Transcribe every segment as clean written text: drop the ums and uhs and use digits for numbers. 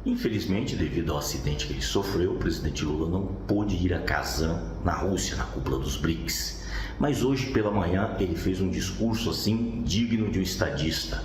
Infelizmente, devido ao acidente que ele sofreu, o presidente Lula não pôde ir a Kazan, na Rússia, na cúpula dos BRICS. Mas hoje pela manhã ele fez um discurso assim digno de um estadista.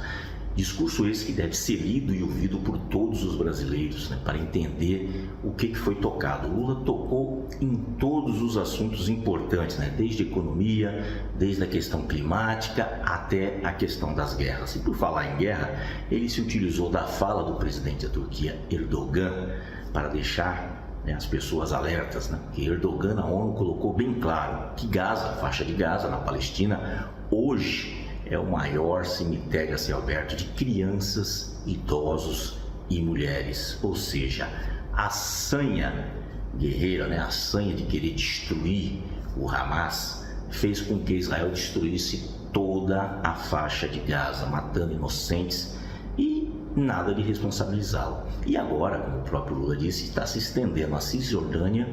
Discurso esse que deve ser lido e ouvido por todos os brasileiros, para entender o que foi tocado. Lula tocou em todos os assuntos importantes, desde a economia, desde a questão climática até a questão das guerras. E por falar em guerra, ele se utilizou da fala do presidente da Turquia, Erdogan, para deixar as pessoas alertas, que Erdogan, na ONU, colocou bem claro que Gaza, a faixa de Gaza, na Palestina, hoje é o maior cemitério a céu aberto de crianças, idosos e mulheres. Ou seja, a sanha guerreira, a sanha de querer destruir o Hamas, fez com que Israel destruísse toda a faixa de Gaza, matando inocentes e nada de responsabilizá-lo. E agora, como o próprio Lula disse, está se estendendo à Cisjordânia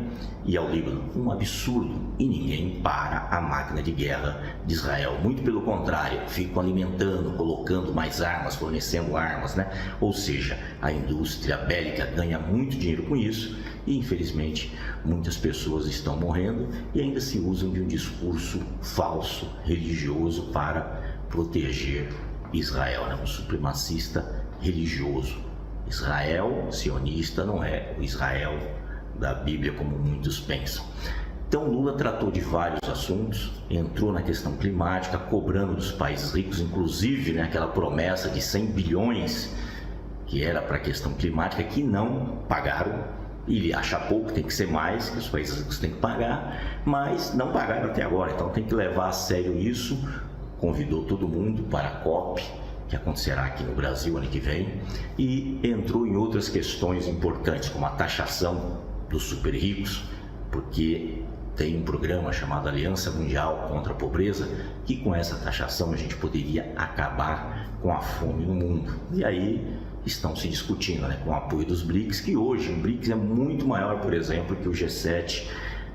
e ao Líbano. Um absurdo, e ninguém para a máquina de guerra de Israel. Muito pelo contrário, ficam alimentando, colocando mais armas, fornecendo armas, Ou seja, a indústria bélica ganha muito dinheiro com isso e, infelizmente, muitas pessoas estão morrendo e ainda se usam de um discurso falso, religioso, para proteger Israel, um supremacista religioso. Israel sionista não é o Israel da Bíblia como muitos pensam. Então Lula tratou de vários assuntos, entrou na questão climática, cobrando dos países ricos, inclusive aquela promessa de 100 bilhões que era para a questão climática, que não pagaram. Ele acha pouco, tem que ser mais, que os países ricos têm que pagar, mas não pagaram até agora, então tem que levar a sério isso. Convidou todo mundo para a COP, que acontecerá aqui no Brasil ano que vem, e entrou em outras questões importantes, como a taxação dos super ricos, porque tem um programa chamado Aliança Mundial contra a Pobreza, que com essa taxação a gente poderia acabar com a fome no mundo. E aí estão se discutindo, com o apoio dos BRICS, que hoje o BRICS é muito maior, por exemplo, que o G7,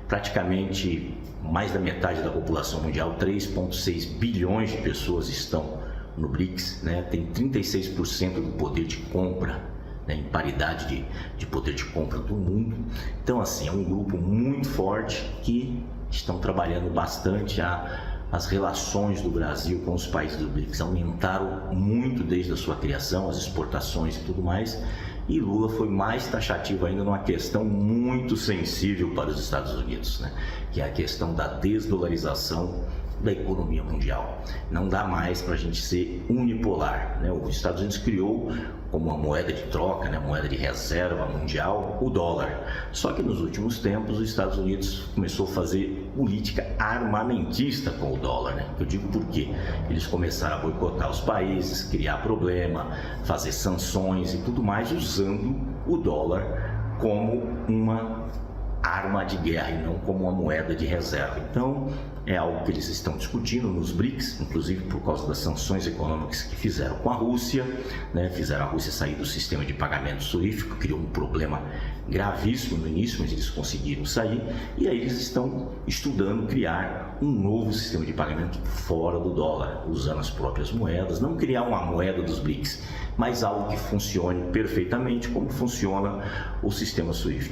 praticamente mais da metade da população mundial, 3,6 bilhões de pessoas estão no BRICS, tem 36% do poder de compra, em paridade de poder de compra do mundo. Então, assim, é um grupo muito forte que estão trabalhando bastante as relações do Brasil com os países do BRICS. Aumentaram muito desde a sua criação, as exportações e tudo mais. E Lula foi mais taxativo ainda numa questão muito sensível para os Estados Unidos, que é a questão da desdolarização da economia mundial. Não dá mais para a gente ser unipolar, Os Estados Unidos criou como uma moeda de troca, moeda de reserva mundial, o dólar. Só que nos últimos tempos os Estados Unidos começou a fazer política armamentista com o dólar, Eu digo por quê? Eles começaram a boicotar os países, criar problema, fazer sanções e tudo mais, usando o dólar como uma arma de guerra e não como uma moeda de reserva. Então, é algo que eles estão discutindo nos BRICS, inclusive por causa das sanções econômicas que fizeram com a Rússia, fizeram a Rússia sair do sistema de pagamento SWIFT, criou um problema gravíssimo no início, mas eles conseguiram sair, e aí eles estão estudando criar um novo sistema de pagamento fora do dólar, usando as próprias moedas, não criar uma moeda dos BRICS, mas algo que funcione perfeitamente como funciona o sistema SWIFT.